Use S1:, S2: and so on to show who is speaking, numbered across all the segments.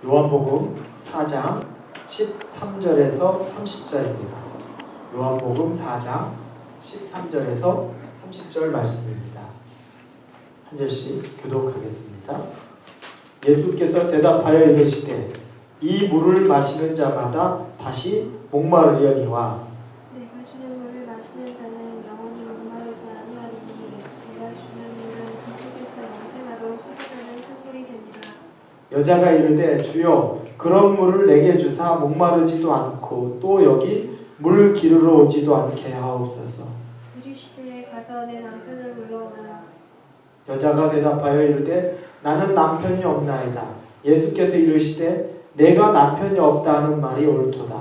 S1: 요한복음 4장 13절에서 30절입니다. 요한복음 4장 13절에서 30절 말씀입니다. 한 절씩 교독하겠습니다. 예수께서 대답하여 이르시되 이 물을 마시는 자마다 다시 목마르려니와
S2: 내가 주는 물을 마시는 자는 영원히 목마르지 아니하리니 내가 주는 물은 그 속에서 영생하도록 솟아나는 샘물이 되니라.
S1: 여자가 이르되 주여 그런 물을 내게 주사 목마르지도 않고 또 여기 물 기르러 오지도 않게 하옵소서.
S2: 이르시되 가서 내 남편을 불러오라.
S1: 여자가 대답하여 이르되 나는 남편이 없나이다. 예수께서 이르시되 내가 남편이 없다 하는 말이 옳도다.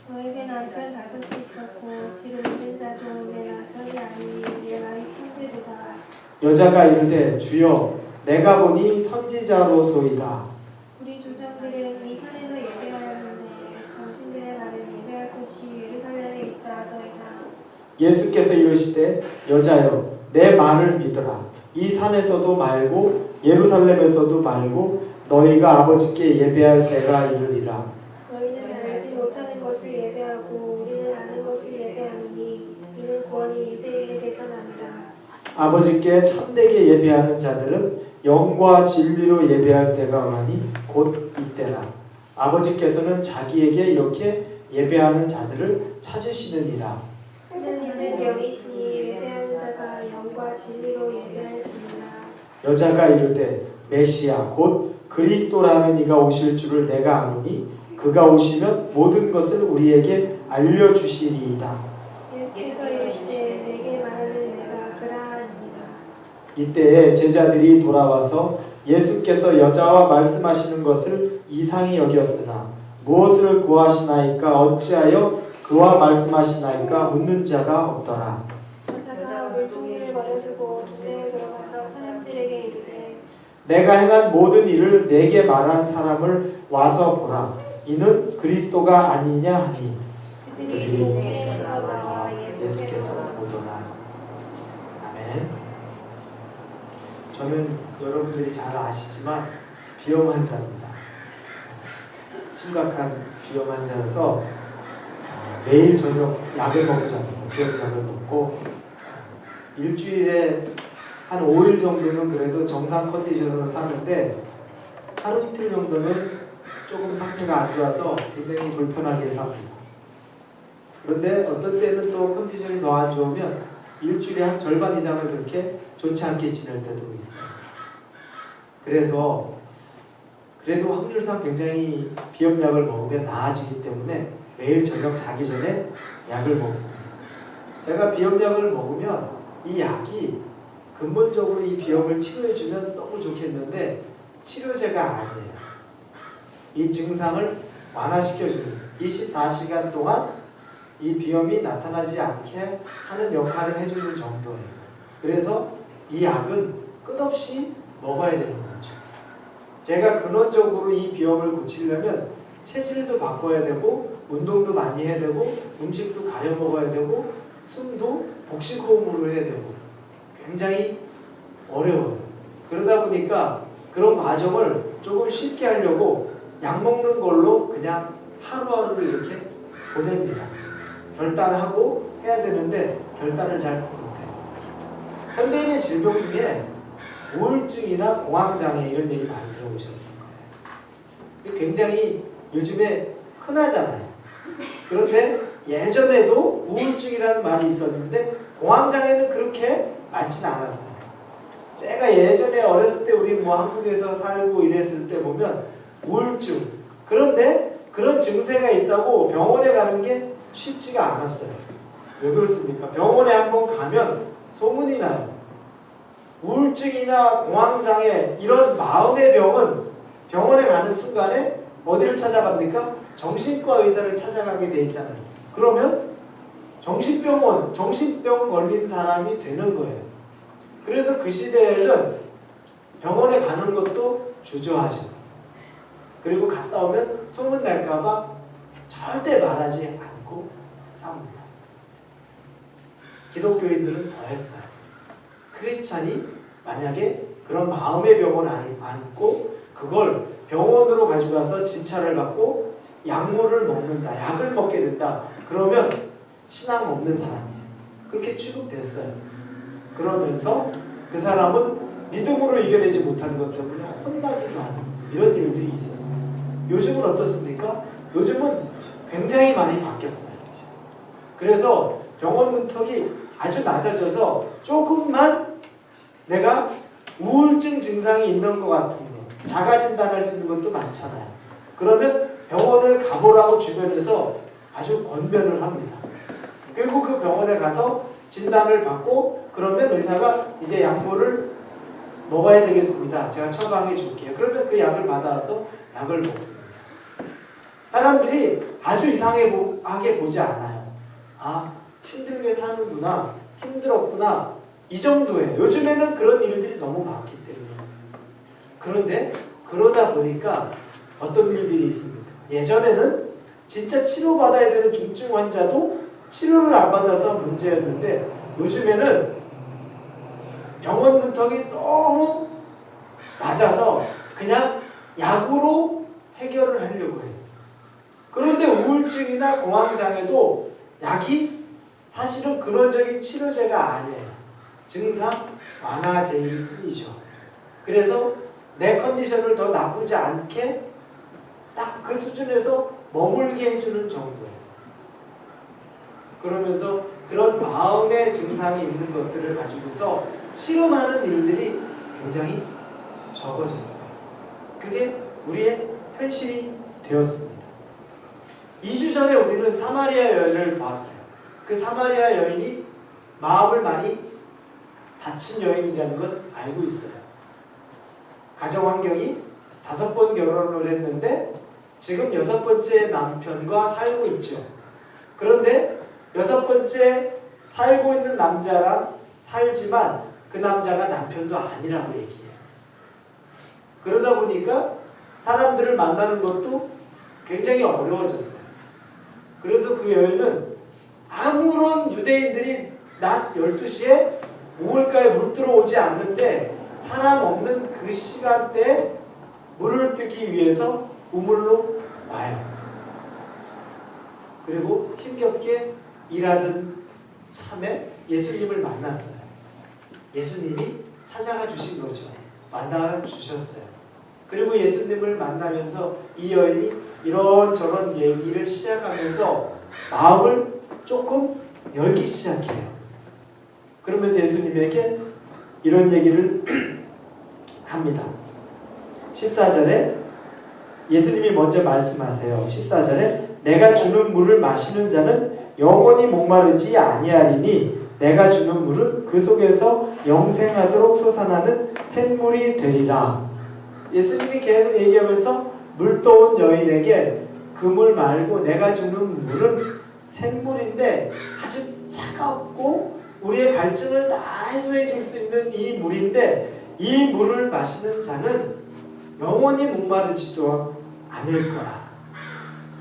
S2: 너에게 남편 다섯이 있었고 지금 있는 자 중 내 남편이 아니니 내 말이 참되도다.
S1: 여자가 이르되 주여 내가 보니 선지자로소이다.
S2: 우리 조상들은 이 산에서 예배하였는데 당신들의 나를 예배할 곳이 예루살렘에 있다 하더이다.
S1: 예수께서 이르시되 여자여 내 말을 믿으라. 이 산에서도 말고 예루살렘에서도 말고 너희가 아버지께 예배할 때가 이르리라.
S2: 너희는 알지 못하는 것을 예배하고 우리는 아는 것을 예배하노니 이는 구원이 유대인에게서 남이라.
S1: 아버지께 참되게 예배하는 자들은 영과 진리로 예배할 때가 오나니 곧 이때라. 아버지께서는 자기에게 이렇게 예배하는 자들을 찾으시느니라.
S2: 하나님은 영이시니 예배하는 자가 영과 진리로 예배할지니라.
S1: 여자가 이르되 메시아 곧 그리스도라는 이가 오실 줄을 내가 아노니 그가 오시면 모든 것을 우리에게 알려주시리이다.
S2: 예수께서 이르시되 내게 말하는 내가 그라하니라.
S1: 이때에 제자들이 돌아와서 예수께서 여자와 말씀하시는 것을 이상히 여겼으나 무엇을 구하시나이까 어찌하여 그와 말씀하시나이까 묻는 자가 없더라.
S2: 여자가 물동이를 버려두고 동네에 들어가서 사람들에게 이르되
S1: 내가 행한 모든 일을 내게 말한 사람을 와서 보라. 이는 그리스도가 아니냐 하니
S2: 그들이 동네에서 나와
S1: 예수께서 오더라. 아멘. 저는 여러분들이 잘 아시지만 비염 환자입니다. 심각한 비염 환자여서 매일 저녁 약을 먹잖아요. 비염약을 먹고 일주일에 한 5일 정도는 그래도 정상 컨디션으로 사는데 하루 이틀 정도는 조금 상태가 안 좋아서 굉장히 불편하게 삽니다. 그런데 어떤 때는 또 컨디션이 더 안 좋으면 일주일에 한 절반 이상을 그렇게 좋지 않게 지낼 때도 있어요. 그래서 그래도 확률상 굉장히 비염약을 먹으면 나아지기 때문에 매일 저녁 자기 전에 약을 먹습니다. 제가 비염약을 먹으면 이 약이 근본적으로 이 비염을 치료해주면 너무 좋겠는데 치료제가 아니에요. 이 증상을 완화시켜주는 24시간 동안 이 비염이 나타나지 않게 하는 역할을 해주는 정도예요. 그래서 이 약은 끝없이 먹어야 되는 거죠. 제가 근원적으로 이 비염을 고치려면 체질도 바꿔야 되고 운동도 많이 해야 되고 음식도 가려 먹어야 되고 숨도 복식호흡으로 해야 되고 굉장히 어려워요. 그러다 보니까 그런 과정을 조금 쉽게 하려고 약 먹는 걸로 그냥 하루하루를 이렇게 보냅니다. 결단하고 해야 되는데 결단을 잘 못해요. 현대인의 질병 중에 우울증이나 공황장애 이런 얘기 많이 들어보셨을 거예요. 굉장히 요즘에 흔하잖아요. 그런데 예전에도 우울증이라는 말이 있었는데 공황장애는 그렇게 많지는 않았어요. 제가 예전에 어렸을 때 우리 뭐 한국에서 살고 이랬을 때 보면 우울증 그런데 그런 증세가 있다고 병원에 가는 게 쉽지가 않았어요. 왜 그렇습니까? 병원에 한번 가면 소문이 나요. 우울증이나 공황장애 이런 마음의 병은 병원에 가는 순간에 어디를 찾아갑니까? 정신과 의사를 찾아가게 돼 있잖아요. 그러면 정신병원, 정신병 걸린 사람이 되는 거예요. 그래서 그 시대에는 병원에 가는 것도 주저하죠. 그리고 갔다 오면 소문날까봐 절대 말하지 않고 싸웁니다. 기독교인들은 더 했어요. 크리스찬이 만약에 그런 마음의 병을 안고 그걸 병원으로 가져가서 진찰을 받고 약물을 먹는다, 약을 먹게 된다. 그러면 신앙 없는 사람이에요. 그렇게 취급됐어요. 그러면서 그 사람은 믿음으로 이겨내지 못하는 것 때문에 혼나기도 하는 이런 일들이 있었어요. 요즘은 어떻습니까? 요즘은 굉장히 많이 바뀌었어요. 그래서 병원 문턱이 아주 낮아져서 조금만 내가 우울증 증상이 있는 것 같은 거, 자가 진단할 수 있는 것도 많잖아요. 그러면 병원을 가보라고 주변에서 아주 권면을 합니다. 그리고 그 병원에 가서 진단을 받고 그러면 의사가 이제 약물을 먹어야 되겠습니다. 제가 처방해 줄게요. 그러면 그 약을 받아서 약을 먹습니다. 사람들이 아주 이상하게 보지 않아요. 아, 힘들게 사는구나, 힘들었구나, 이 정도예요. 요즘에는 그런 일들이 너무 많기 때문에. 그런데 그러다 보니까 어떤 일들이 있습니까? 예전에는 진짜 치료받아야 되는 중증 환자도 치료를 안 받아서 문제였는데 요즘에는 병원 문턱이 너무 낮아서 그냥 약으로 해결을 하려고 해요. 그런데 우울증이나 공황장애도 약이 사실은 근원적인 치료제가 아니에요. 증상 완화제일 뿐이죠. 그래서 내 컨디션을 더 나쁘지 않게 딱 그 수준에서 머물게 해주는 정도예요. 그러면서 그런 마음의 증상이 있는 것들을 가지고서 실험하는 일들이 굉장히 적어졌어요. 그게 우리의 현실이 되었습니다. 2주 전에 우리는 사마리아 여인을 봤어요. 그 사마리아 여인이 마음을 많이 다친 여인이라는 것 알고 있어요. 가정 환경이 5번 결혼을 했는데 지금 6번째 남편과 살고 있죠. 그런데 6번째 살고 있는 남자랑 살지만 그 남자가 남편도 아니라고 얘기해요. 그러다 보니까 사람들을 만나는 것도 굉장히 어려워졌어요. 그래서 그 여인은 아무런 유대인들이 낮 12시에 우물가에 물 들어오지 않는데 사람 없는 그 시간대에 물을 뜨기 위해서 우물로 와요. 그리고 힘겹게 일하던 참에 예수님을 만났어요. 예수님이 찾아가 주신 거죠. 만나 주셨어요. 그리고 예수님을 만나면서 이 여인이 이런저런 얘기를 시작하면서 마음을 조금 열기 시작해요. 그러면서 예수님에게 이런 얘기를 합니다. 14절에 예수님이 먼저 말씀하세요. 14절에 내가 주는 물을 마시는 자는 영원히 목마르지 아니하리니 내가 주는 물은 그 속에서 영생하도록 솟아나는 샘물이 되리라. 예수님이 계속 얘기하면서 물떠온 여인에게 그 물 말고 내가 주는 물은 샘물인데 아주 차갑고 우리의 갈증을 다 해소해 줄 수 있는 이 물인데 이 물을 마시는 자는 영원히 목마르지도 않을 거야.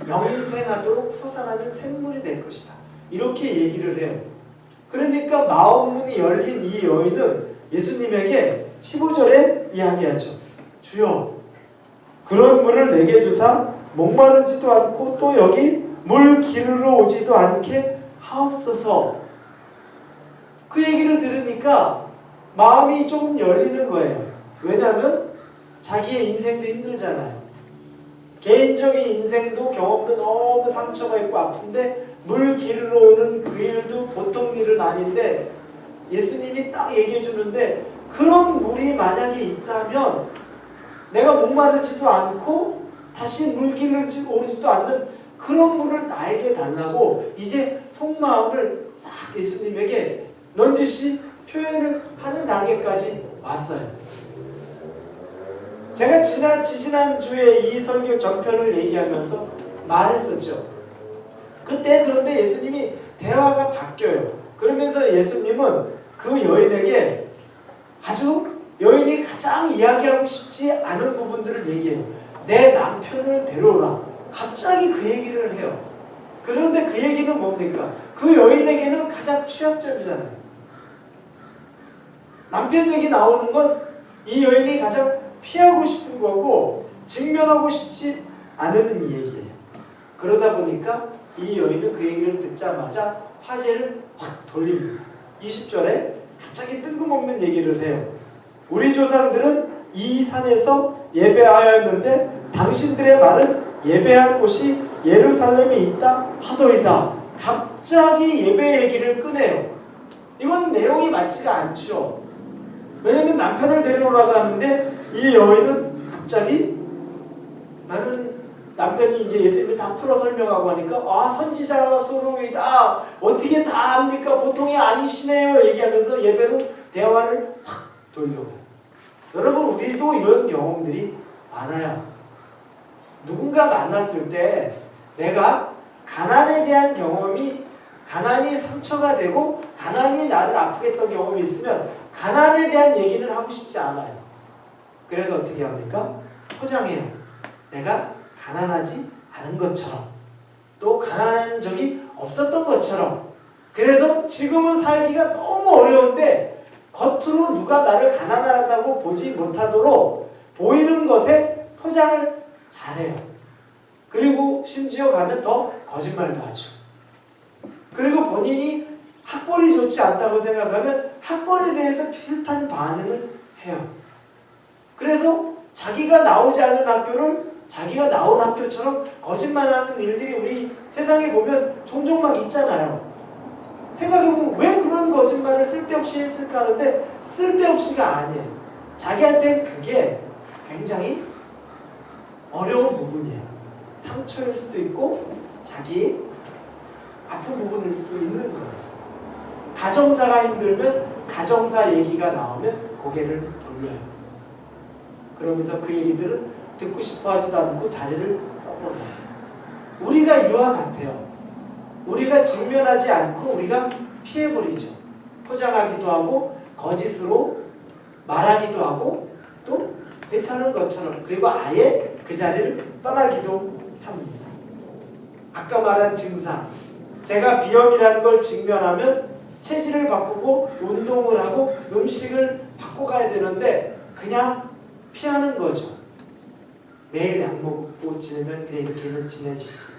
S1: 영생하도록 솟아나는 샘물이 될 것이다. 이렇게 얘기를 해요. 그러니까 마음문이 열린 이 여인은 예수님에게 15절에 이야기하죠. 주여 그런 물을 내게 주사 목마르지도 않고 또 여기 물 기르러 오지도 않게 하옵소서. 그 얘기를 들으니까 마음이 조금 열리는 거예요. 왜냐하면 자기의 인생도 힘들잖아요. 개인적인 인생도 경험도 너무 상처가 있고 아픈데 물 기르러 오는 그 일도 보통 일은 아닌데 예수님이 딱 얘기해 주는데 그런 물이 만약에 있다면 내가 목마르지도 않고 다시 물 기르러 오지도 않는 그런 물을 나에게 달라고 이제 속마음을 싹 예수님에게 넌지시 표현을 하는 단계까지 왔어요. 제가 지난 주에 이 설교 전편을 얘기하면서 말했었죠. 그때 그런데 예수님이 대화가 바뀌어요. 그러면서 예수님은 그 여인에게 아주 여인이 가장 이야기하고 싶지 않은 부분들을 얘기해요. 내 남편을 데려오라. 갑자기 그 얘기를 해요. 그런데 그 얘기는 뭡니까? 그 여인에게는 가장 취약점이잖아요. 남편 얘기 나오는 건 이 여인이 가장 피하고 싶은 거고 직면하고 싶지 않은 얘기예요. 그러다 보니까 이 여인은 그 얘기를 듣자마자 화제를 확 돌립니다. 20절에 갑자기 뜬금없는 얘기를 해요. 우리 조상들은 이 산에서 예배하였는데 당신들의 말은 예배할 곳이 예루살렘에 있다 하더이다. 갑자기 예배 얘기를 꺼내요. 이건 내용이 맞지가 않죠. 왜냐면 남편을 데려오라고 하는데 이 여인은 갑자기 나는 남편이 이제 예수님이 다 풀어 설명하고 하니까 아 선지자가 소로이다 어떻게 다 압니까 보통이 아니시네요 얘기하면서 예배로 대화를 확 돌려요. 여러분 우리도 이런 경험들이 많아요. 누군가 만났을 때 내가 가난에 대한 경험이 가난이 상처가 되고 가난이 나를 아프게 했던 경험이 있으면 가난에 대한 얘기는 하고 싶지 않아요. 그래서 어떻게 합니까? 포장해요. 내가 가난하지 않은 것처럼 또 가난한 적이 없었던 것처럼 그래서 지금은 살기가 너무 어려운데 겉으로 누가 나를 가난하다고 보지 못하도록 보이는 것에 포장을 잘해요. 그리고 심지어 가면 더 거짓말도 하죠. 그리고 본인이 학벌이 좋지 않다고 생각하면 학벌에 대해서 비슷한 반응을 해요. 그래서 자기가 나오지 않은 학교를 자기가 나온 학교처럼 거짓말하는 일들이 우리 세상에 보면 종종 막 있잖아요. 생각해보면 왜 그런 거짓말을 쓸데없이 했을까 하는데 쓸데없이가 아니에요. 자기한테는 그게 굉장히 어려운 부분이에요. 상처일 수도 있고 자기의 아픈 부분일 수도 있는 거예요. 가정사가 힘들면 가정사 얘기가 나오면 고개를 돌려요. 그러면서 그 얘기들은 듣고 싶어 하지도 않고 자리를 떠버려요. 우리가 이와 같아요. 우리가 직면하지 않고 우리가 피해버리죠. 포장하기도 하고 거짓으로 말하기도 하고 또 괜찮은 것처럼 그리고 아예 그 자리를 떠나기도 합니다. 아까 말한 증상 제가 비염이라는 걸 직면하면 체질을 바꾸고 운동을 하고 음식을 바꿔가야 되는데 그냥 피하는 거죠. 매일 약 먹고 지내면 그래 이렇게는 지내지지.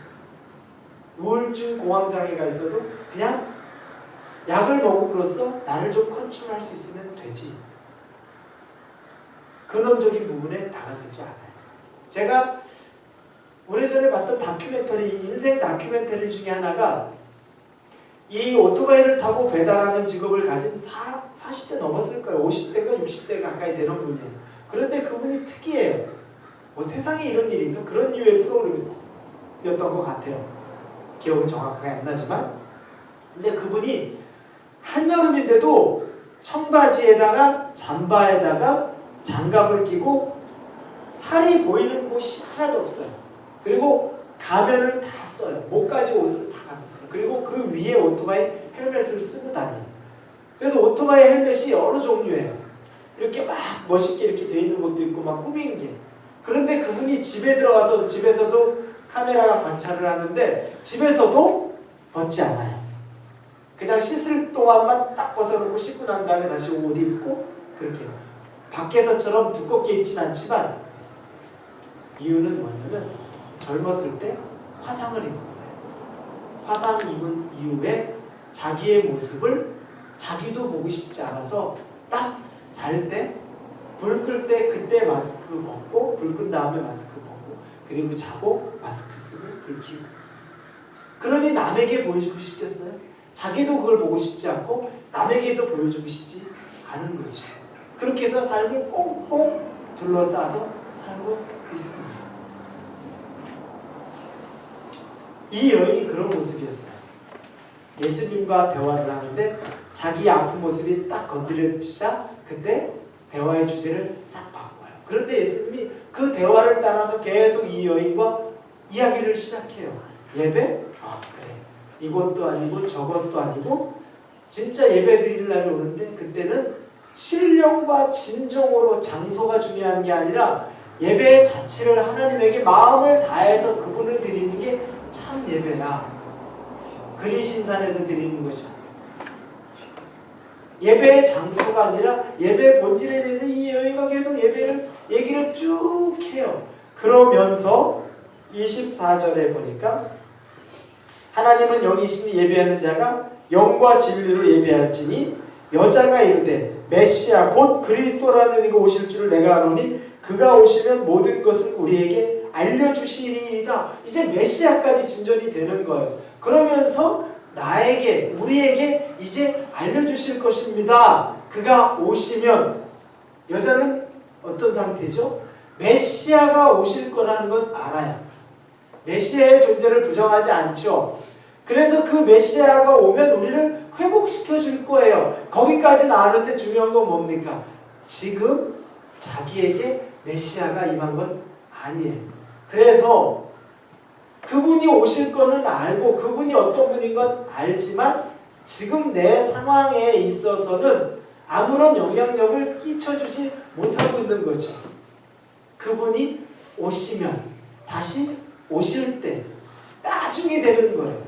S1: 우울증 공황장애가 있어도 그냥 약을 먹음으로써 나를 좀 컨트롤할 수 있으면 되지. 근원적인 부분에 다가서지 않아요. 제가 오래전에 봤던 다큐멘터리, 인생 다큐멘터리 중에 하나가 이 오토바이를 타고 배달하는 직업을 가진 40대 넘었을 거예요. 50대가 60대 가까이 되는 분이에요. 그런데 그분이 특이해요. 뭐 세상에 이런 일인가? 그런 류의 프로그램이었던 것 같아요. 기억은 정확하게 안 나지만 근데 그분이 한여름인데도 청바지에다가 잠바에다가 장갑을 끼고 살이 보이는 곳이 하나도 없어요. 그리고 가면을 다 써요. 목까지 옷을 다 감싸요. 그리고 그 위에 오토바이 헬멧을 쓰고 다녀요. 그래서 오토바이 헬멧이 여러 종류예요. 이렇게 막 멋있게 이렇게 되어 있는 것도 있고 막 꾸민 게. 그런데 그분이 집에 들어가서 집에서도 카메라가 관찰을 하는데 집에서도 벗지 않아요. 그냥 씻을 동안만 딱 벗어놓고 씻고 난 다음에 다시 옷 입고 그렇게 해요. 밖에서처럼 두껍게 입진 않지만 이유는 뭐냐면 젊었을 때 화상을 입은 거예요. 화상 입은 이후에 자기의 모습을 자기도 보고 싶지 않아서 딱 잘 때 불 끌 때 그때 마스크 벗고 불 끈 다음에 마스크 벗고 그리고 자고 마스크 쓰고 불 켜고 그러니 남에게 보여주고 싶겠어요? 자기도 그걸 보고 싶지 않고 남에게도 보여주고 싶지 않은 거죠. 그렇게 해서 삶을 꽁꽁 둘러싸서 살고 있습니다. 이 여인이 그런 모습이었어요. 예수님과 대화를 하는데 자기 아픈 모습이 딱 건드려지자 그때 대화의 주제를 싹 바꿔요. 그런데 예수님이 그 대화를 따라서 계속 이 여인과 이야기를 시작해요. 예배? 아 그래. 이것도 아니고 저것도 아니고 진짜 예배 드릴 날이 오는데 그때는 신령과 진정으로 장소가 중요한 게 아니라 예배 자체를 하나님에게 마음을 다해서 그분을 드리는 게 참 예배야. 그리신산에서 드리는 것이 아니야. 예배의 장소가 아니라 예배의 본질에 대해서 이 여인과 계속 얘기를 쭉 해요. 그러면서 24절에 보니까 하나님은 영이시니 예배하는 자가 영과 진리로 예배할지니 여자가 이르되 메시아 곧 그리스도라는 이가 오실 줄을 내가 아노니 그가 오시면 모든 것을 우리에게 알려주시리이다. 이제 메시아까지 진전이 되는 거예요. 그러면서 우리에게 이제 알려주실 것입니다. 그가 오시면, 여자는 어떤 상태죠? 메시아가 오실 거라는 건 알아요. 메시아의 존재를 부정하지 않죠. 그래서 그 메시아가 오면 우리를 회복시켜 줄 거예요. 거기까지는 아는데 중요한 건 뭡니까? 지금 자기에게 메시아가 임한 건 아니에요. 그래서 그분이 오실 거는 알고 그분이 어떤 분인 건 알지만 지금 내 상황에 있어서는 아무런 영향력을 끼쳐주지 못하고 있는 거죠. 그분이 오시면, 다시 오실 때 나중에 되는 거예요.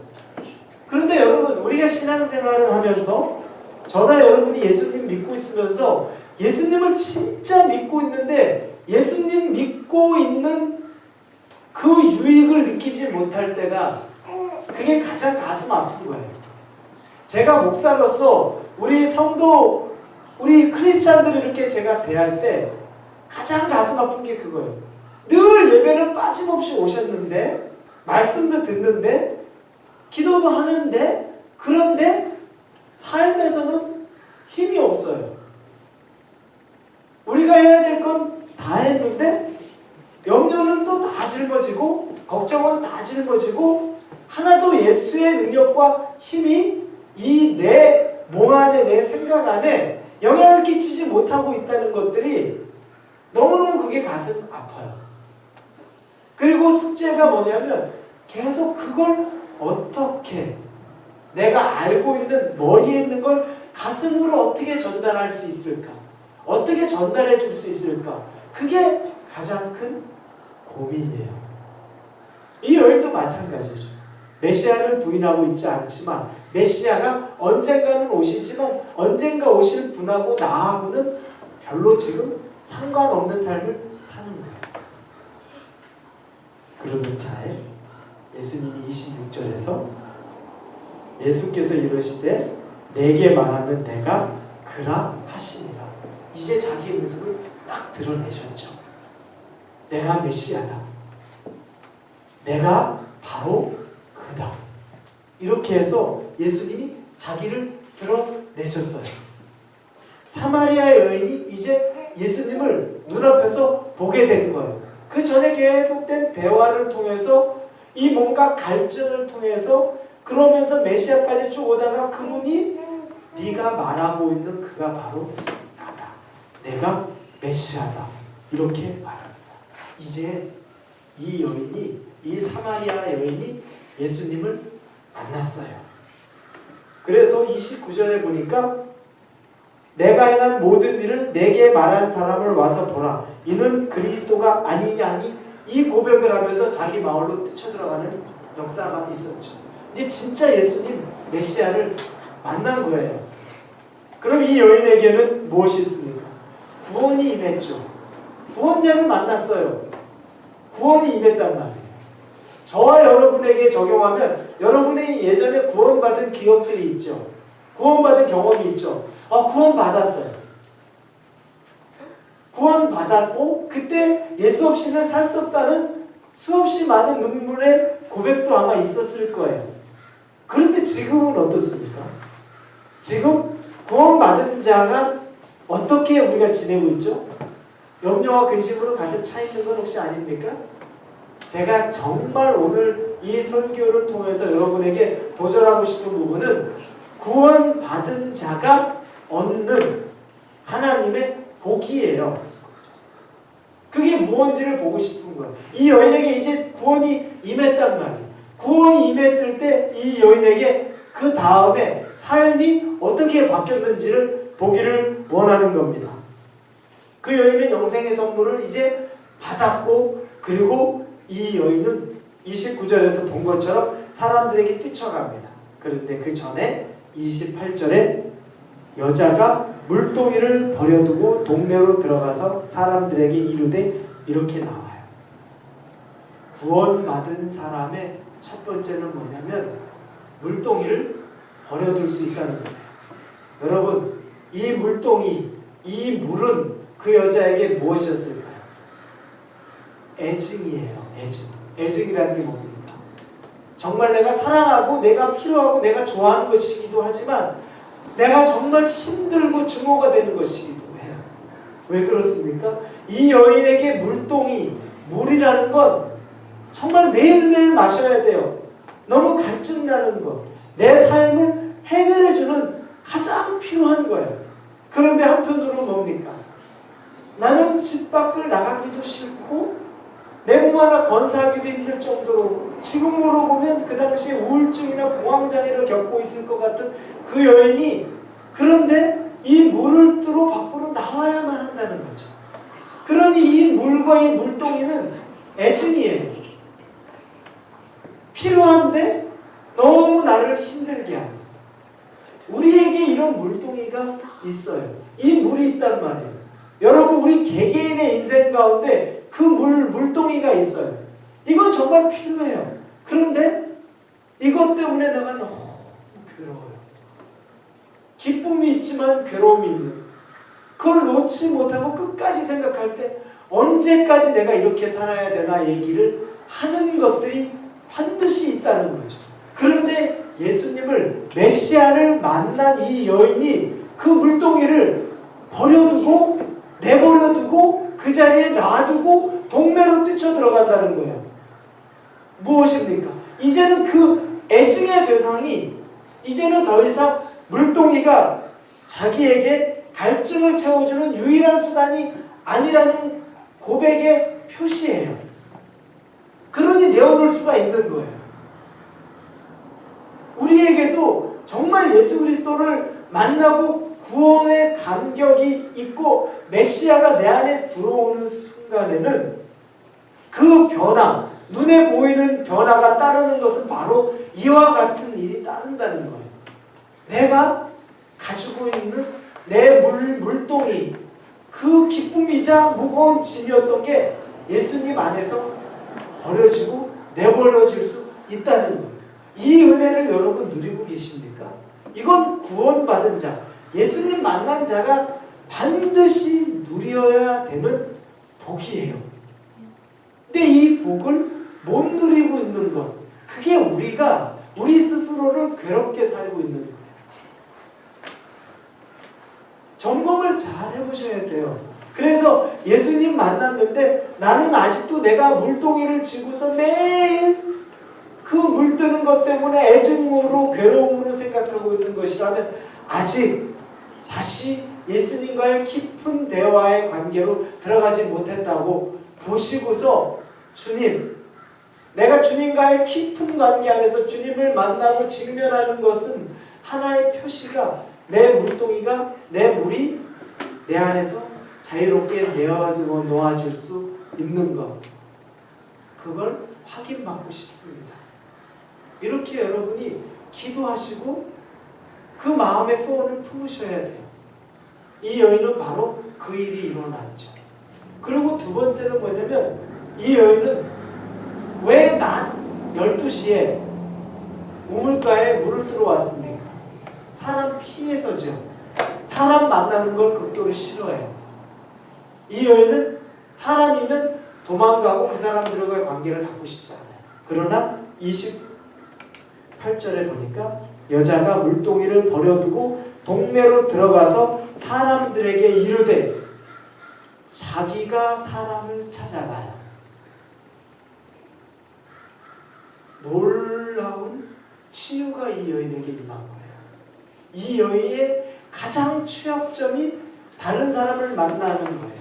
S1: 그런데 여러분, 우리가 신앙생활을 하면서 저나 여러분이 예수님 믿고 있으면서 예수님을 진짜 믿고 있는데 예수님 믿고 있는 그 유익을 느끼지 못할 때가, 그게 가장 가슴 아픈 거예요. 제가 목사로서 우리 성도, 우리 크리스찬들을 이렇게 제가 대할 때 가장 가슴 아픈 게 그거예요. 늘 예배는 빠짐없이 오셨는데, 말씀도 듣는데, 기도도 하는데, 그런데 삶에서는 힘이 없어요. 우리가 해야 될 건 다 했는데 염려는 또 다 짊어지고 걱정은 다 짊어지고 하나도 예수의 능력과 힘이 이 내 몸 안에, 내 생각 안에 영향을 끼치지 못하고 있다는 것들이 너무너무 그게 가슴 아파요. 그리고 숙제가 뭐냐면 계속 그걸 어떻게 내가 알고 있는, 머리에 있는 걸 가슴으로 어떻게 전달할 수 있을까? 어떻게 전달해 줄 수 있을까? 그게 가장 큰 고민이에요. 이 여인도 마찬가지죠. 메시아를 부인하고 있지 않지만 메시아가 언젠가는 오시지만 언젠가 오실 분하고 나하고는 별로 지금 상관없는 삶을 사는 거예요. 그러던 차에 예수님이 26절에서 예수께서 이르시되 내게 말하는 내가 그라 하시니라. 이제 자기의 모습을 딱 드러내셨죠. 내가 메시아다. 내가 바로 그다. 이렇게 해서 예수님이 자기를 드러내셨어요. 사마리아 여인이 이제 예수님을 눈앞에서 보게 된 거예요. 그 전에 계속된 대화를 통해서 이 뭔가 갈증을 통해서 그러면서 메시아까지 쭉 오다가 그분이 네가 말하고 있는 그가 바로 나다. 내가 메시아다. 이렇게 말합니다. 이제 이 여인이, 이 사마리아 여인이 예수님을 만났어요. 그래서 29절에 보니까 내가 행한 모든 일을 내게 말한 사람을 와서 보라. 이는 그리스도가 아니냐니 이 고백을 하면서 자기 마을로 뛰쳐들어가는 역사가 있었죠. 이제 진짜 예수님 메시아를 만난 거예요. 그럼 이 여인에게는 무엇이 있습니까? 구원이 임했죠. 구원자를 만났어요. 구원이 임했단 말이에요. 저와 여러분에게 적용하면 여러분이 예전에 구원받은 기억들이 있죠. 구원받은 경험이 있죠. 구원받았어요. 구원받았고 그때 예수 없이는 살 수 없다는 수없이 많은 눈물의 고백도 아마 있었을 거예요. 그런데 지금은 어떻습니까? 지금 구원받은 자가 어떻게 우리가 지내고 있죠? 염려와 근심으로 가득 차 있는 건 혹시 아닙니까? 제가 정말 오늘 이 설교를 통해서 여러분에게 도전하고 싶은 부분은 구원받은 자가 얻는 하나님의 복이에요. 그게 무언지를 보고 싶은 거예요. 이 여인에게 이제 구원이 임했단 말이에요. 구원이 임했을 때 이 여인에게 그 다음에 삶이 어떻게 바뀌었는지를 보기를 원하는 겁니다. 그 여인은 영생의 선물을 이제 받았고, 그리고 이 여인은 29절에서 본 것처럼 사람들에게 뛰쳐갑니다. 그런데 그 전에 28절에 여자가 물동이를 버려두고 동네로 들어가서 사람들에게 이르되 이렇게 나와요. 구원받은 사람의 첫 번째는 뭐냐면 물동이를 버려둘 수 있다는 거예요. 여러분, 이 물동이, 이 물은 그 여자에게 무엇이었을까요? 애증이에요. 애증. 애증이라는 게 뭡니까? 정말 내가 사랑하고 내가 필요하고 내가 좋아하는 것이기도 하지만 내가 정말 힘들고 증오가 되는 것이기도 해요. 왜 그렇습니까? 이 여인에게 물동이, 물이라는 건 정말 매일매일 마셔야 돼요. 너무 갈증나는 것, 내 삶을 해결해주는 가장 필요한 거예요. 그런데 한편으로 뭡니까? 나는 집 밖을 나가기도 싫고 내 몸 하나 건사하기도 힘들 정도로, 지금으로 보면 그 당시에 우울증이나 공황장애를 겪고 있을 것 같은 그 여인이, 그런데 이 물을 뚫어 밖으로 나와야만 한다는 거죠. 그러니 이 물과 이 물동이는 애증이에요. 필요한데 너무 나를 힘들게 하는. 우리에게 이런 물동이가 있어요. 이 물이 있단 말이에요. 여러분, 우리 개개인의 인생 가운데 그 물동이가 있어요. 이건 정말 필요해요. 그런데 이것 때문에 내가 너무 괴로워요. 기쁨이 있지만 괴로움이 있는, 그걸 놓지 못하고 끝까지 생각할 때 언제까지 내가 이렇게 살아야 되나 얘기를 하는 것들이 반드시 있다는 거죠. 그런데 예수님을, 메시아를 만난 이 여인이 그 물동이를 버려두고, 내버려두고 그 자리에 놔두고 동네로 뛰쳐들어간다는 거예요. 무엇입니까? 이제는 그 애증의 대상이, 이제는 더 이상 물동이가 자기에게 갈증을 채워주는 유일한 수단이 아니라는 고백의 표시예요. 그러니 내어놓을 수가 있는 거예요. 우리에게도 정말 예수 그리스도를 만나고 구원의 감격이 있고 메시아가 내 안에 들어오는 순간에는 그 변화, 눈에 보이는 변화가 따르는 것은 바로 이와 같은 일이 따른다는 거예요. 내가 가지고 있는 내 물동이, 그 기쁨이자 무거운 짐이었던 게 예수님 안에서 버려지고 내버려질 수 있다는 거예요. 이 은혜를 여러분 누리고 계십니까? 이건 구원받은 자, 예수님 만난 자가 반드시 누려야 되는 복이에요. 근데 이 복을 못 누리고 있는 것, 그게 우리 스스로를 괴롭게 살고 있는 거예요. 점검을 잘 해보셔야 돼요. 그래서 예수님 만났는데 나는 아직도 내가 물동이를 쥐고서 매일 그 물드는 것 때문에 애증으로, 괴로움으로 생각하고 있는 것이라면 아직 다시 예수님과의 깊은 대화의 관계로 들어가지 못했다고 보시고서, 주님, 내가 주님과의 깊은 관계 안에서 주님을 만나고 직면하는 것은 하나의 표시가, 내 물동이가, 내 물이 내 안에서 자유롭게 놓아질 수 있는 것, 그걸 확인받고 싶습니다. 이렇게 여러분이 기도하시고 그 마음의 소원을 품으셔야 돼요. 이 여인은 바로 그 일이 일어났죠. 그리고 두 번째는 뭐냐면, 이 여인은 왜 낮 12시에 우물가에 물을 들어왔습니까? 사람 피해서죠. 사람 만나는 걸 극도로 싫어해요. 이 여인은 사람이면 도망가고 그 사람들과의 관계를 갖고 싶지 않아요. 그러나 28절에 보니까 여자가 물동이를 버려두고 동네로 들어가서 사람들에게 이르되, 자기가 사람을 찾아가요. 놀라운 치유가 이 여인에게 임한 거예요. 이 여인의 가장 취약점이 다른 사람을 만나는 거예요.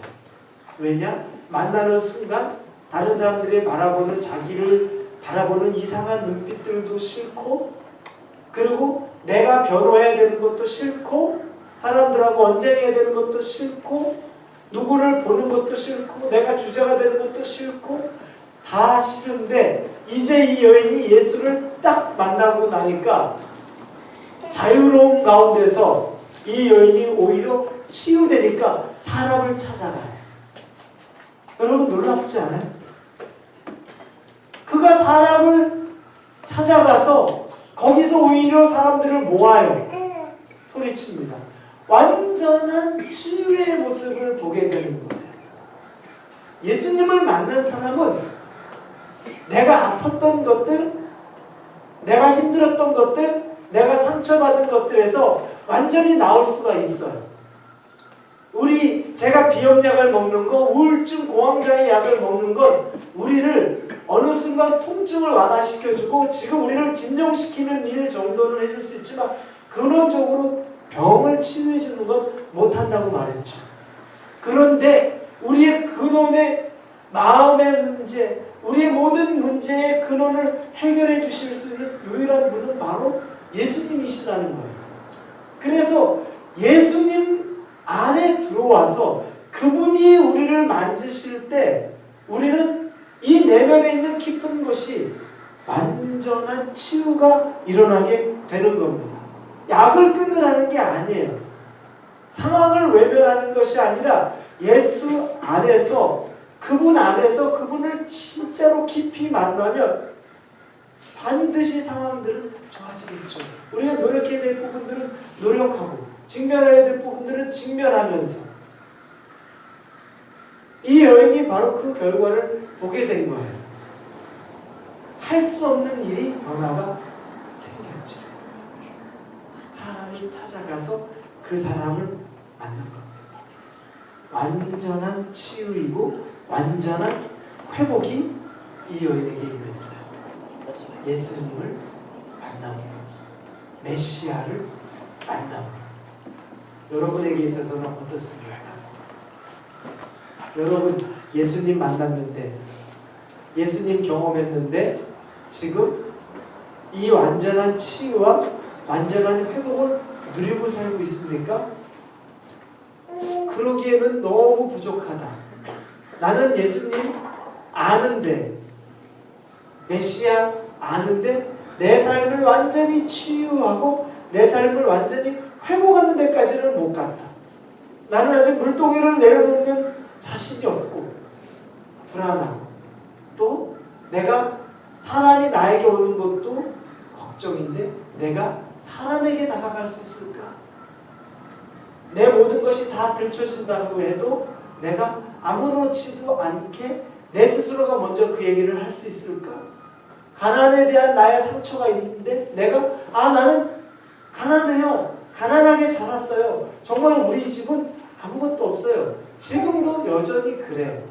S1: 왜냐? 만나는 순간 다른 사람들이 바라보는, 자기를 바라보는 이상한 눈빛들도 싫고, 그리고 내가 변호해야 되는 것도 싫고, 사람들하고 언쟁해야 되는 것도 싫고, 누구를 보는 것도 싫고, 내가 주제가 되는 것도 싫고, 다 싫은데 이제 이 여인이 예수를 딱 만나고 나니까 자유로움 가운데서 이 여인이 오히려 치유되니까 사람을 찾아가요. 여러분 놀랍지 않아요? 그가 사람을 찾아가서 거기서 오히려 사람들을 모아요. 소리칩니다. 완전한 치유의 모습을 보게 되는 거예요. 예수님을 만난 사람은 내가 아팠던 것들, 내가 힘들었던 것들, 내가 상처받은 것들에서 완전히 나올 수가 있어요. 제가 비염약을 먹는 거, 우울증 공황장애 약을 먹는 건 우리를 어느 순간 통증을 완화시켜주고 지금 우리를 진정시키는 일 정도는 해줄 수 있지만 근원적으로 병을 치유해주는 건 못한다고 말했죠. 그런데 우리의 근원의 마음의 문제, 우리의 모든 문제의 근원을 해결해 주실 수 있는 유일한 분은 바로 예수님이시라는 거예요. 그래서 예수님 안에 들어와서 그분이 우리를 만지실 때 우리는 이 내면에 있는 깊은 것이 완전한 치유가 일어나게 되는 겁니다. 약을 끊으라는 게 아니에요. 상황을 외면하는 것이 아니라 예수 안에서 그분 안에서 그분을 진짜로 깊이 만나면 반드시 상황들은 좋아지겠죠. 우리가 노력해야 될 부분들은 노력하고 직면해야 될 부분들은 직면하면서 이 여인이 바로 그 결과를 보게 된 거예요. 할 수 없는 일이 변화가 생겼죠. 사람을 찾아가서 그 사람을 만난 겁니다. 완전한 치유이고 완전한 회복이 이 여인에게 임했어요. 예수님을 만나고 메시아를 만나고 여러분에게 있어서는 어떻습니까? 여러분 예수님 만났는데 예수님 경험했는데 지금 이 완전한 치유와 완전한 회복을 누리고 살고 있습니까? 그러기에는 너무 부족하다. 나는 예수님 아는데 메시아 아는데 내 삶을 완전히 치유하고 내 삶을 완전히 회복하는 데까지는 못 갔다. 나는 아직 물동이를 내려놓는 자신이 없고 불안하고 또 내가 사람이 나에게 오는 것도 걱정인데 내가 사람에게 다가갈 수 있을까? 내 모든 것이 다 들춰진다고 해도 내가 아무렇지도 않게 내 스스로가 먼저 그 얘기를 할 수 있을까? 가난에 대한 나의 상처가 있는데 내가 나는 가난해요. 가난하게 자랐어요. 정말 우리 집은 아무것도 없어요. 지금도 여전히 그래요.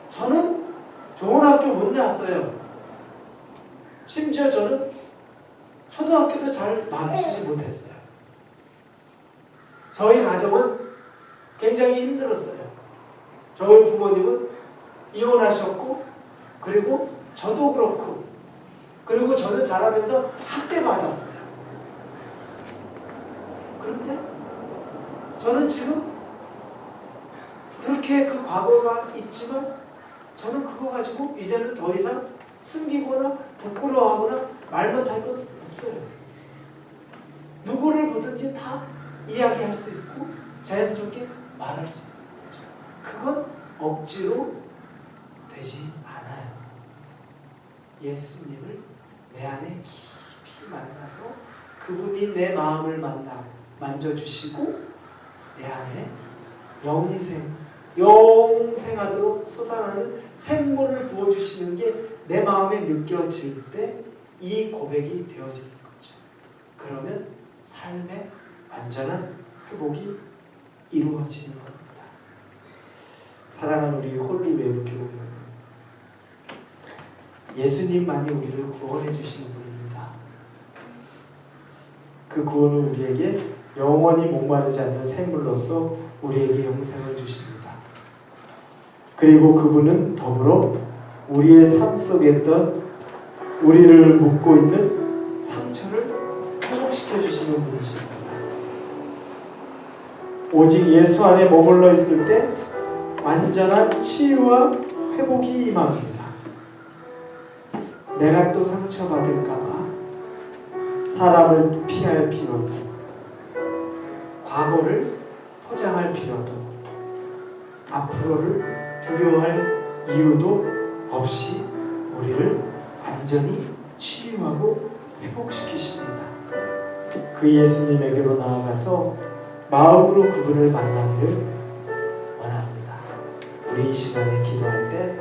S1: 저는 좋은 학교 못 나왔어요. 심지어 저는 초등학교도 잘 마치지 못했어요. 저희 가정은 굉장히 힘들었어요. 저희 부모님은 이혼하셨고 그리고 저도 그렇고 그리고 저는 자라면서 학대받았어요. 그런데 저는 지금 그렇게 그 과거가 있지만 저는 그거 가지고 이제는 더 이상 숨기거나 부끄러워하거나 말 못할 건 없어요. 누구를 보든지 다 이야기할 수 있고 자연스럽게 말할 수 있는 거죠. 그건 억지로 되지 않아요. 예수님을 내 안에 깊이 만나서 그분이 내 마음을 만져주시고 내 안에 영생하도록 솟아나는 샘물을 부어주시는 게 내 마음에 느껴질 때 이 고백이 되어지는 거죠. 그러면 삶의 완전한 회복이 이루어지는 겁니다. 사랑하는 우리 홀리 외부 교회 여러분, 예수님만이 우리를 구원해 주시는 분입니다. 그 구원은 우리에게 영원히 목마르지 않는 샘물로서 우리에게 영생을 주십니다. 그리고 그분은 더불어 우리의 삶 속에 있던 우리를 묶고 있는 상처를 회복시켜 주시는 분이십니다. 오직 예수 안에 머물러 있을 때 완전한 치유와 회복이 임합니다. 내가 또 상처받을까봐 사람을 피할 필요도 과거를 포장할 필요도, 앞으로를 두려워할 이유도 없이 우리를 완전히 치유하고 회복시키십니다. 그 예수님에게로 나아가서 마음으로 그분을 만나기를 원합니다. 우리 이 시간에 기도할 때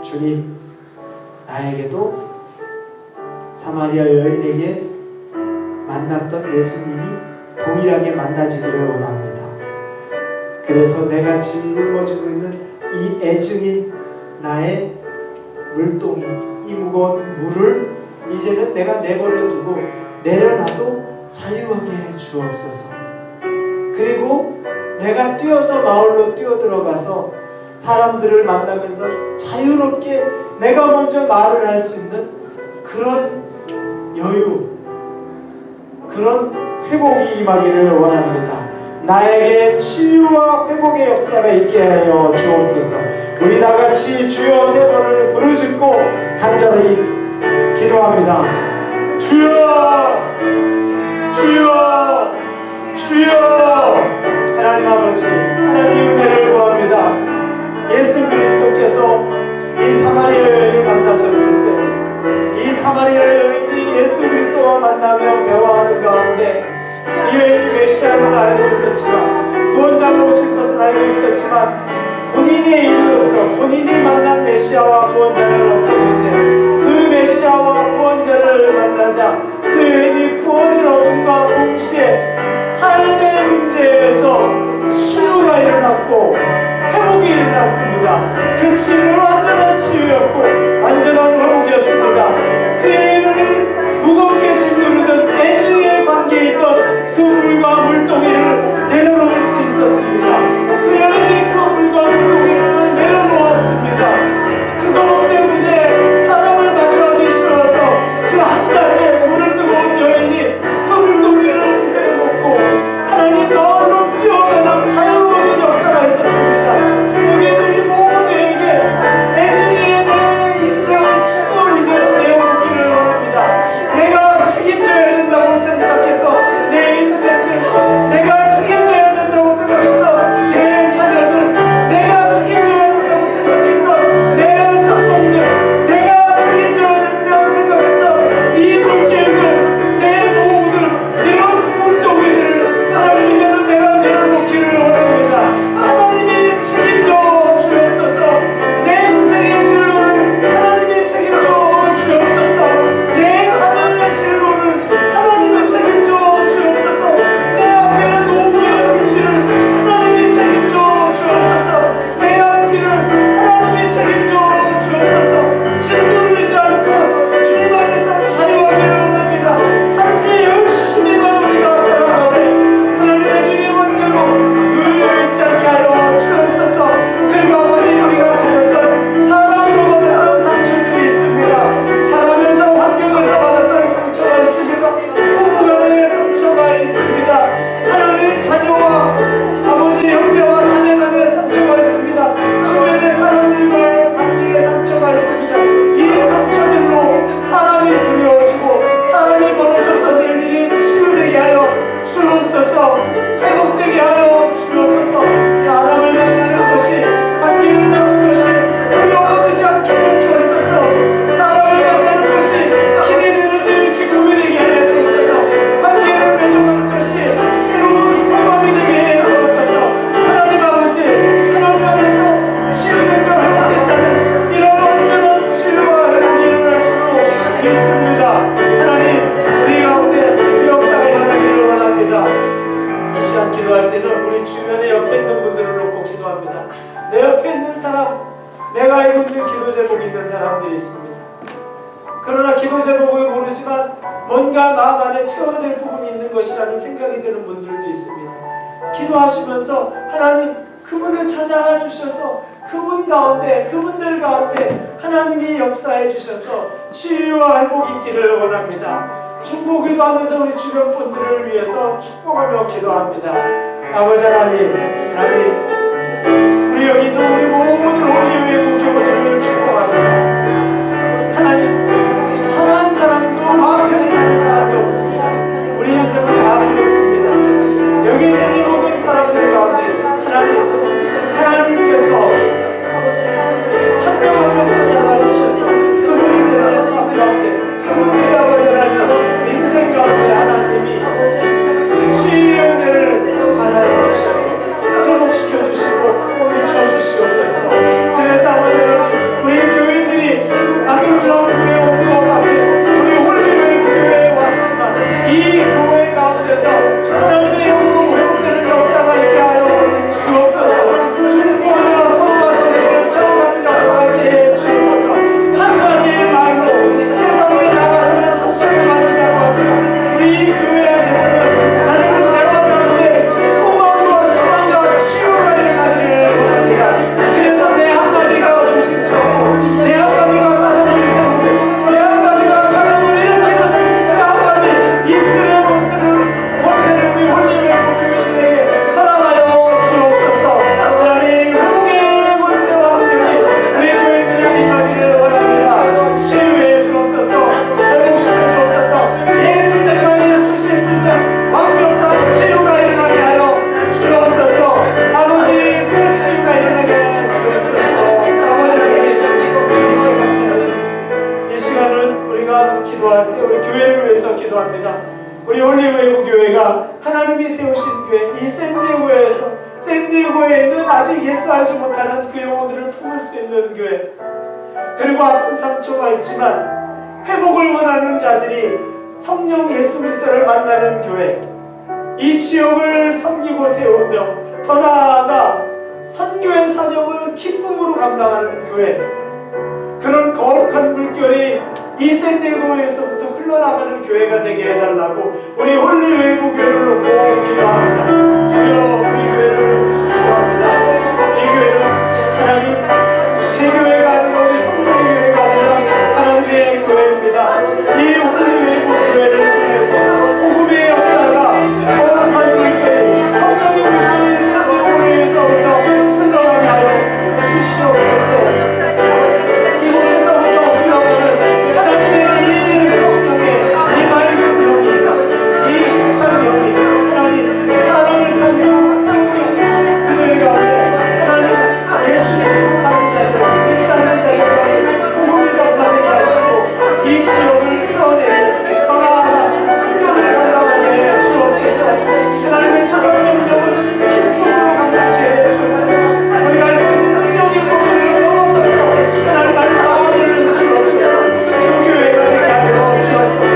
S1: 주님, 나에게도 사마리아 여인에게 만났던 예수님이 동일하게 만나지기를 원합니다. 그래서 내가 짊어지고 있는 이 애증인 나의 물동이, 이 무거운 물을 이제는 내가 내버려 두고 내려놔도 자유하게 해 주옵소서. 그리고 내가 뛰어서 마을로 뛰어들어가서 사람들을 만나면서 자유롭게 내가 먼저 말을 할 수 있는 그런 여유, 그런 회복이 임하기를 원합니다. 나에게 치유와 회복의 역사가 있게 하여 주옵소서. 우리 다같이 주여 세 번을 부르짖고 간절히 기도합니다. 주여, 주여, 주여. 하나님 아버지, 하나님 은혜를 구합니다. 예수 그리스도께서 이 사마리아 여인을 만나셨을 때, 이 사마리아 여인이 예수 그리스도와 만나며 대화하는 가운데 이 여인이 메시아를 알고 있었지만, 구원자가 오실 것을 알고 있었지만, 본인의 일로서 본인이 만난 메시아와 구원자는 없었는데, 그 메시아와 구원자를 만나자 그 여인이 구원을 얻음과 동시에 삶의 문제에서 치유가 일어났고 회복이 일어났습니다. 그 치유는 완전한 치유였고 완전한 회복이었습니다. 그 여인을 무겁게 짓누르던 애증의 관계에 있던 그 물과 물동이를 내려놓을 수 있었습니다. 그 여인이 그 물과 물동이를 내려놓았습니다. 그것 때문에 사람을 마주하기 싫어서 그 한 가지에 물을 뜨거운 여인이 그 물동이를 내려놓고 하나님 마을로 뛰어가는 자유로운 역사가 있었습니다. 여기 우리 모두에게 애증의 내 인생의 침을 이제는 내어놓기를 원합니다. 내가 책임져야 된다고 생각했던 내 인생들, 내가 책임져야 된다고 생각했던 내 자녀들, 내가 책임져야 된다고 생각했던 내 상동들, 내가 책임져야 된다고 생각했던 이 물질들, 내 노후들, 이런 물동이들을 하나님 이제는 내가 내려놓기를 원합니다. 하나님이 책임져 주옵소서. 내 인생의 진로를 하나님이 책임져 주옵소서. 내 자녀의 진로를 하나님이 책임져 주옵소서. 내 앞에 노후의 물질을 하나님이 책임져 주옵소서. 내 앞길을 하나님이 책임져 주옵소서. 짓눌리지 않고 주님 안에서 자유하기를 원합니다. 단지 열심히만 우리가 살아가되 하나님의 주님 원대로 눌려있지 않게 하여 주옵소서. 그리고 아버지, 우리가 가졌던 사람으로 받았던 상처들이 있습니다. 살아면서 환경에서 받았던 상처가 있습니다. 부부간의 상처가 있습니다. 하나님, 자녀와 아버지, 형제와 자매 간의 상처가 있습니다. 주변의 사람들과의 관계의 상처가 있습니다. 이 상처들로 사람이 두려워지고 사람이 멀어졌던 일들이 치유되게 하여 주옵소서. 회복되게 하여 주옵소서. 사람을 만나는 것이, 관계를 맺는 것이 두려워지지 않게 해 주옵소서. 사람을 만나는 것이 기대되는 일, 기쁨이 되게 해 주옵소서. 관계를 맺어가는 것이 새로운 소망이 되게 해 주옵소서. 하나님 아버지, 하나님 안에서 치유된 자, 회복된 자는 이런 온전한 치유와 회복이 일어날 줄로 믿습니다. 하나님, 우리 가운데 그 역사가 일어나기를 원합니다. 이 시간 기도할 때는 우리 주변에 옆에 있는 분들을 놓고 기도합니다. 내 옆에 있는 사람, 내가 알고 있는 기도 제목이 있는 사람들이 있습니다. 그러나 기도 제목을 모르지만 뭔가 마음 안에 채워야 될 부분이 있는 것이라는 생각이 드는 분들도 있습니다. 기도하시면서 하나님, 그분을 찾아가 주셔서 그분 가운데, 그분들 가운데 하나님이 역사해 주셔서 치유와 회복이 있기를 원합니다. 중보기도 하면서 우리 주변 분들을 위해서 축복하며 기도합니다. 아버지 하나님, 우리 여기 있는 우리 모든 올리브의 목회원들을 축복합니다. 하나님, 단 한 사람도 마음 편히 사는 사람이 없습니다. 우리 인생을 다 그렇습니다. 원합니다. 우리 홀리웨이브 교회가 하나님이 세우신 교회, 이 샌디에고에 있는 아직 예수 알지 못하는 그 영혼들을 품을 수 있는 교회, 그리고 아픈 상처가 있지만 회복을 원하는 자들이 성령 예수 그리스도를 만나는 교회, 이 지역을 섬기고 세우며 더 나아가 선교의 사명을 기쁨으로 감당하는 교회, 그런 거룩한 물결이 이 샌디에고에서부터 흘러나가는 교회가 되게 해달라고 우리 홀리웨이브 교회를 놓고 기도합니다. 주여, 우리 교회를 축복합니다. 이 교회는 하나님 제 교회가 아니라 우리 성도의 교회가 아니라 하나님의 교회입니다. 이 홀리웨이브 교회를 통해서 복음의 역사가 거룩한 물결이, 성령의 물결이 샌디에고에서부터 흘러가게 하여 주시옵소서. 이곳에서부터 흘러가는 하나님의 이 성령의 이 맑은 병이, 이 힘찬 병이 하나님 사람을 살리고 세우며 그들 가운데 하나님 예수 믿지 못하는 자들, 믿지 않는 자들 가운데 복음이 전파되게 하시고 이 지역을 세워내고 더 나아가 선교를 감당하게 해 주옵소서. 하나님의 처상명령을 기쁨으로 감당하게 해 주옵소서. 우리가 할 수 있는 능력의 범위를 넘어서서 하나님 마음을 주옵소서. 그 교회가 되게 하여 주옵소서.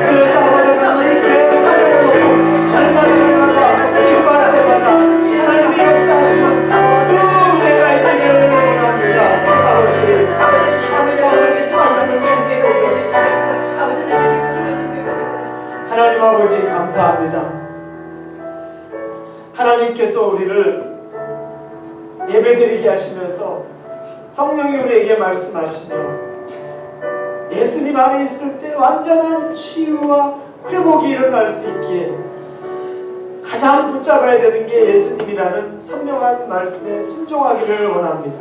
S1: 그래서 아버지는 우리 교회의 사명을 놓고 날마다 기도할 때마다 하나님이 역사하시는 그 은혜가 있기를 원합니다. 아버지, 감사의 찬양을 드리고 하나님 아버지 감사합니다. 하나님께서 우리를 예배드리게 하시면서 성령이 우리에게 말씀하시며 예수님 안에 있을 때 완전한 치유와 회복이 일어날 수 있기에 가장 붙잡아야 되는 게 예수님이라는 선명한 말씀에 순종하기를 원합니다.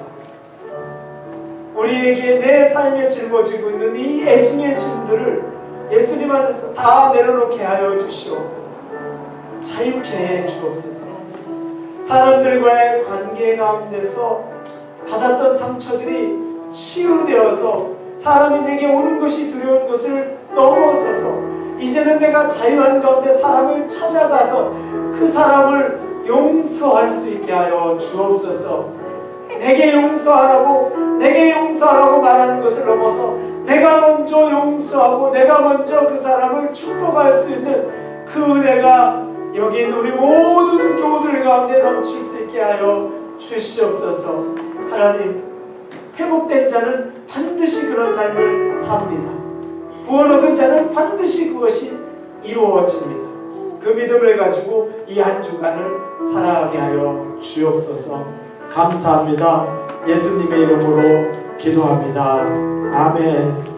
S1: 우리에게 내 삶에 짊어지고 있는 이 애증의 짐들을 예수님 안에서 다 내려놓게 하여 주시오. 자유케 해 주옵소서. 사람들과의 관계 가운데서 받았던 상처들이 치유되어서 사람이 내게 오는 것이 두려운 것을 넘어서서 이제는 내가 자유한 가운데 사람을 찾아가서 그 사람을 용서할 수 있게 하여 주옵소서. 내게 용서하라고 말하는 것을 넘어서 내가 먼저 용서하고 내가 먼저 그 사람을 축복할 수 있는 그 은혜가 여기 있는 우리 모든 교우들 가운데 넘칠 수 있게 하여 주시옵소서. 하나님, 회복된 자는 반드시 그런 삶을 삽니다. 구원 얻은 자는 반드시 그것이 이루어집니다. 그 믿음을 가지고 이 한 주간을 살아가게 하여 주옵소서. 감사합니다. 예수님의 이름으로 기도합니다. 아멘.